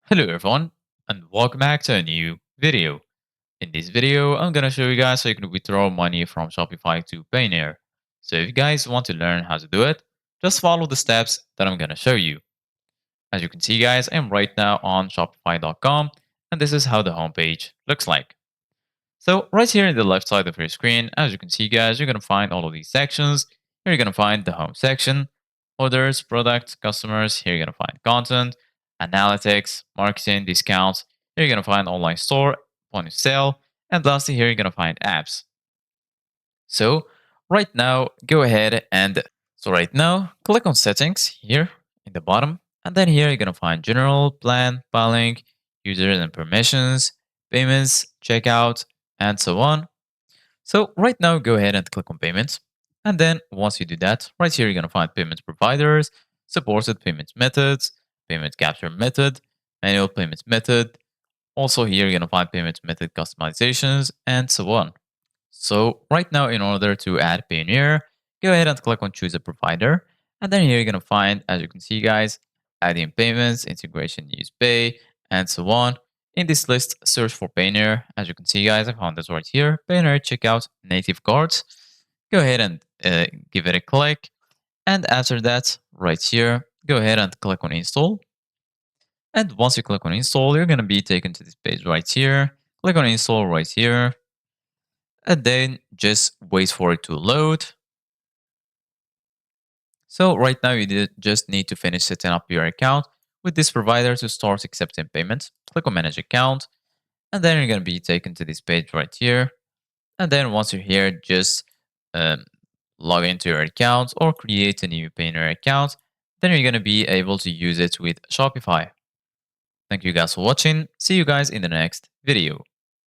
Hello everyone and welcome back to a new video. In this video, I'm gonna show you guys how you can withdraw money from Shopify to Payoneer. So if you guys want to learn how to do it, just follow the steps that I'm gonna show you. As you can see guys, I'm right now on Shopify.com and this is how the homepage looks like. So right here in the left side of your screen, as you can see guys, you're gonna find all of these sections. Here you're gonna find the home section, orders, products, customers. Here you're gonna find content, analytics, marketing, discounts. Here you're gonna find online store, point of sale, and lastly here you're gonna find apps. So right now, go ahead and right now click on settings here in the bottom, and then here you're gonna find general, plan, filing, users and permissions, payments, checkout, and so on. So right now, go ahead and click on payments. And then once you do that, right here, you're going to find payment providers, supported payment methods, payment capture method, manual payments method. Also here, you're going to find payment method customizations and so on. So right now, in order to add Payoneer, go ahead and click on choose a provider. And then here you're going to find, as you can see guys, adding payments, integration, use pay, and so on. In this list, search for Payoneer. As you can see guys, I found this right here. Payoneer checkout native cards. Go ahead and give it a click. And after that, right here, go ahead and click on install. And once you click on install, you're going to be taken to this page right here. Click on install right here and then just wait for it to load. So right now you just need to finish setting up your account with this provider to start accepting payments. Click on manage account and then you're going to be taken to this page right here. And then once you're here, just um, log into your account or create a new Payoneer account. Then you're going to be able to use it with Shopify. Thank you guys for watching. See you guys in the next video.